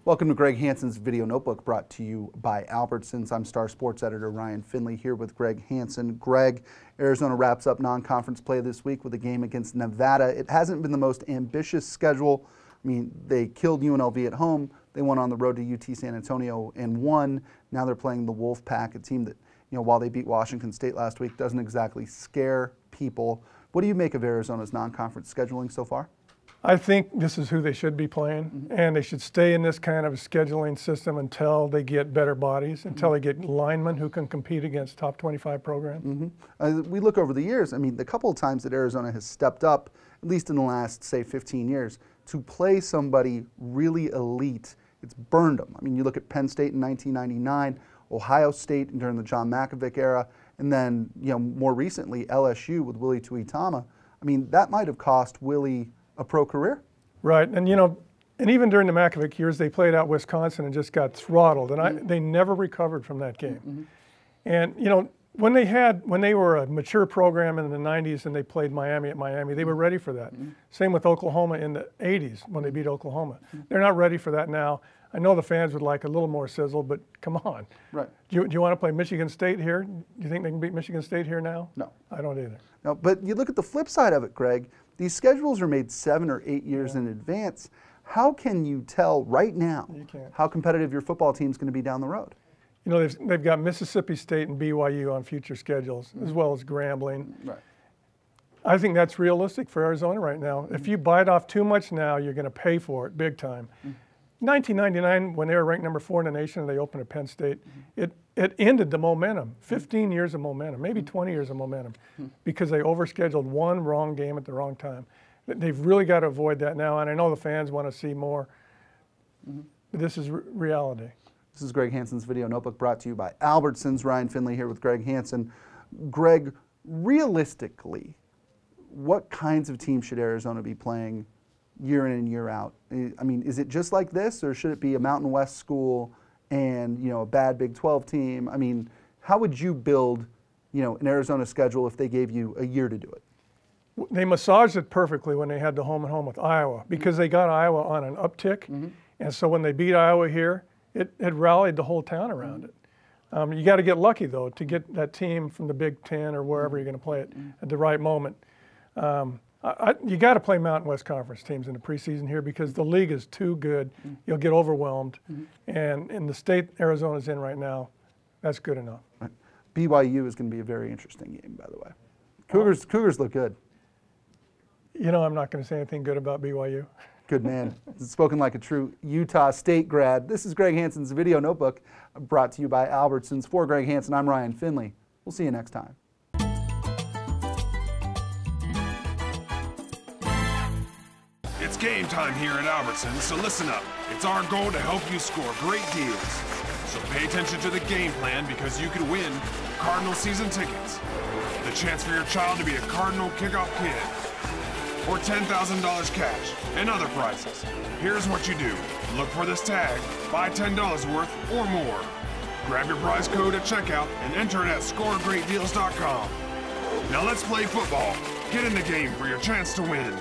Welcome to Greg Hansen's Video Notebook, brought to you by Albertsons. I'm Star Sports Editor Ryan Finley here with Greg Hansen. Greg, Arizona wraps up non-conference play this week with a game against Nevada. It hasn't been the most ambitious schedule. I mean, they killed UNLV at home. They went on the road to UT San Antonio and won. Now they're playing the Wolfpack, a team that, while they beat Washington State last week, doesn't exactly scare people. What do you make of Arizona's non-conference scheduling so far? I think this is who they should be playing, and they should stay in this kind of scheduling system until they get better bodies, until they get linemen who can compete against top 25 programs. We look over the years, I mean, the couple of times that Arizona has stepped up, at least in the last, say, 15 years, to play somebody really elite, it's burned them. I mean, you look at Penn State in 1999, Ohio State during the John Malkovich era, and then, more recently, LSU with Willie Tuitama. I mean, that might have cost Willie a pro career. Right, and and even during the Malkovich years, they played out Wisconsin and just got throttled, and they never recovered from that game. And when they were a mature program in the 90s and they played Miami at Miami, they were ready for that. Same with Oklahoma in the 80s when they beat Oklahoma. They're not ready for that now. I know the fans would like a little more sizzle, but come on. Right. Do you want to play Michigan State here? Do you think they can beat Michigan State here now? No. I don't either. No, but you look at the flip side of it, Greg. These schedules are made 7 or 8 years in advance. How can you tell right now how competitive your football team is going to be down the road? They've got Mississippi State and BYU on future schedules, as well as Grambling. Right. I think that's realistic for Arizona right now. If you bite off too much now, you're going to pay for it big time. 1999, when they were ranked number 4 in the nation and they opened at Penn State, it ended the momentum. 15 years of momentum, maybe 20 years of momentum, because they overscheduled one wrong game at the wrong time. They've really got to avoid that now, and I know the fans want to see more. But this is reality. This is Greg Hansen's Video Notebook, brought to you by Albertsons. Ryan Finley here with Greg Hansen. Greg, realistically, what kinds of teams should Arizona be playing year in and year out? I mean, is it just like this, or should it be a Mountain West school and a bad Big 12 team? I mean, how would you build an Arizona schedule if they gave you a year to do it? They massaged it perfectly when they had the home and home with Iowa, because they got Iowa on an uptick, and so when they beat Iowa here, it rallied the whole town around it. You got to get lucky though to get that team from the Big 10 or wherever you're going to play it at the right moment. You got to play Mountain West Conference teams in the preseason here, because the league is too good. You'll get overwhelmed. And in the state Arizona's in right now, that's good enough. Right. BYU is going to be a very interesting game, by the way. Cougars look good. I'm not going to say anything good about BYU. Good man. Spoken like a true Utah State grad. This is Greg Hansen's Video Notebook, brought to you by Albertsons. For Greg Hansen, I'm Ryan Finley. We'll see you next time. It's game time here at Albertsons, so listen up. It's our goal to help you score great deals. So pay attention to the game plan, because you could win Cardinal season tickets, the chance for your child to be a Cardinal kickoff kid, or $10,000 cash and other prizes. Here's what you do. Look for this tag, buy $10 worth or more. Grab your prize code at checkout and enter it at scoregreatdeals.com. Now let's play football. Get in the game for your chance to win.